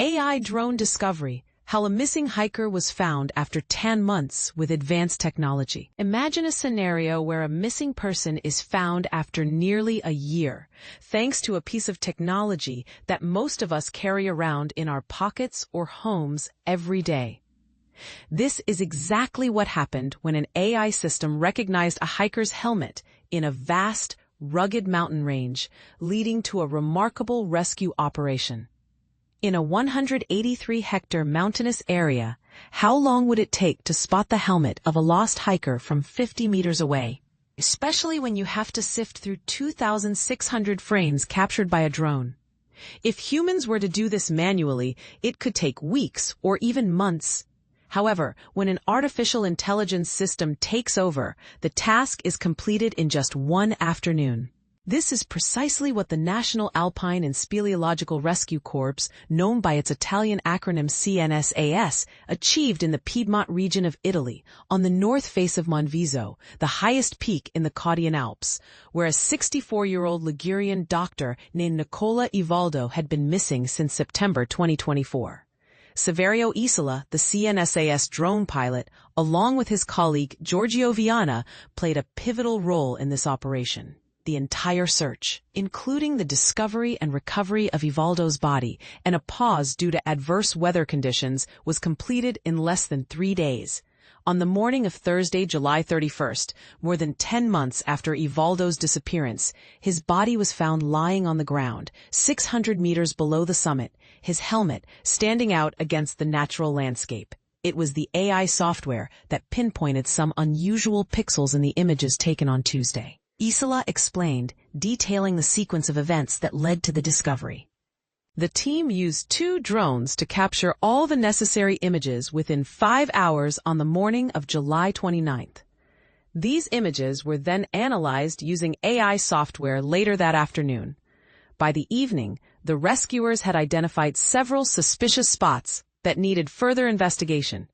AI drone discovery, how a missing hiker was found after 10 months with advanced technology. Imagine a scenario where a missing person is found after nearly a year, thanks to a piece of technology that most of us carry around in our pockets or homes every day. This is exactly what happened when an AI system recognized a hiker's helmet in a vast, rugged mountain range, leading to a remarkable rescue operation. In a 183-hectare mountainous area, how long would it take to spot the helmet of a lost hiker from 50 meters away? Especially when you have to sift through 2,600 frames captured by a drone. If humans were to do this manually, it could take weeks or even months. However, when an artificial intelligence system takes over, the task is completed in just one afternoon. This is precisely what the National Alpine and Speleological Rescue Corps, known by its Italian acronym CNSAS, achieved in the Piedmont region of Italy, on the north face of Monviso, the highest peak in the Cottian Alps, where a 64-year-old Ligurian doctor named Nicola Ivaldo had been missing since September 2024. Saverio Isola, the CNSAS drone pilot, along with his colleague Giorgio Viana, played a pivotal role in this operation. The entire search, including the discovery and recovery of Ivaldo's body and a pause due to adverse weather conditions, was completed in less than 3 days. On the morning of Thursday, July 31st, more than 10 months after Ivaldo's disappearance, his body was found lying on the ground, 600 meters below the summit, his helmet standing out against the natural landscape. It was the AI software that pinpointed some unusual pixels in the images taken on Tuesday. Isola explained, detailing the sequence of events that led to the discovery. The team used 2 drones to capture all the necessary images within 5 hours on the morning of July 29th. These images were then analyzed using AI software later that afternoon. By the evening, the rescuers had identified several suspicious spots that needed further investigation.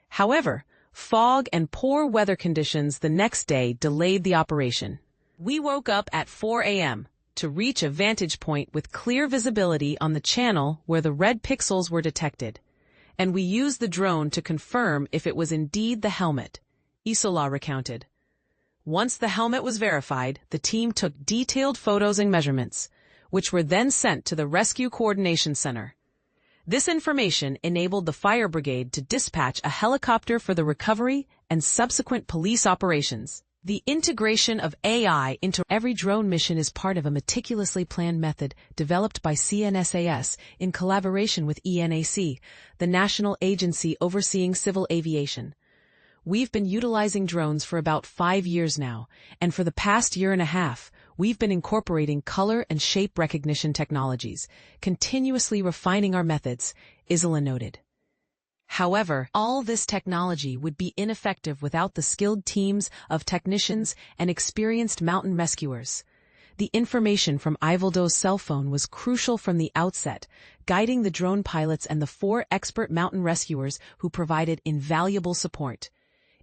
However, fog and poor weather conditions the next day delayed the operation. We woke up at 4 a.m. to reach a vantage point with clear visibility on the channel where the red pixels were detected, and we used the drone to confirm if it was indeed the helmet, Isola recounted. Once the helmet was verified, the team took detailed photos and measurements, which were then sent to the Rescue Coordination Center. This information enabled the fire brigade to dispatch a helicopter for the recovery and subsequent police operations. The integration of AI into every drone mission is part of a meticulously planned method developed by CNSAS in collaboration with ENAC, the national agency overseeing civil aviation. We've been utilizing drones for about 5 years now, and for the past year and a half, we've been incorporating color and shape recognition technologies, continuously refining our methods, Isola noted. However, all this technology would be ineffective without the skilled teams of technicians and experienced mountain rescuers. The information from Ivaldo's cell phone was crucial from the outset, guiding the drone pilots and the 4 expert mountain rescuers who provided invaluable support.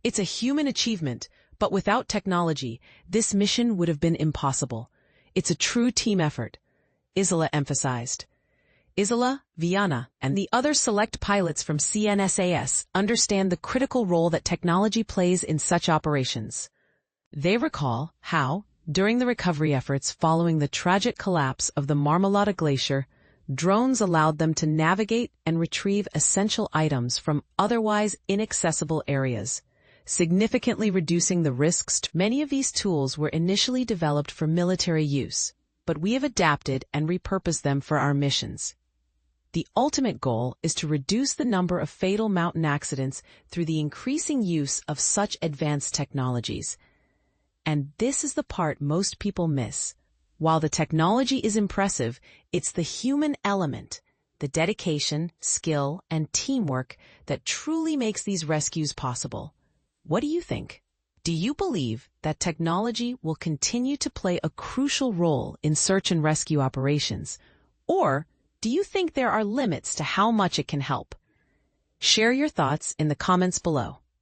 It's a human achievement, but without technology, this mission would have been impossible. It's a true team effort, Isola emphasized. Isola, Viana, and the other select pilots from CNSAS understand the critical role that technology plays in such operations. They recall how, during the recovery efforts following the tragic collapse of the Marmolada Glacier, drones allowed them to navigate and retrieve essential items from otherwise inaccessible areas, significantly reducing the risks. Many of these tools were initially developed for military use, but we have adapted and repurposed them for our missions. The ultimate goal is to reduce the number of fatal mountain accidents through the increasing use of such advanced technologies. And this is the part most people miss. While the technology is impressive, it's the human element, the dedication, skill, and teamwork that truly makes these rescues possible. What do you think? Do you believe that technology will continue to play a crucial role in search and rescue operations? Or do you think there are limits to how much it can help? Share your thoughts in the comments below.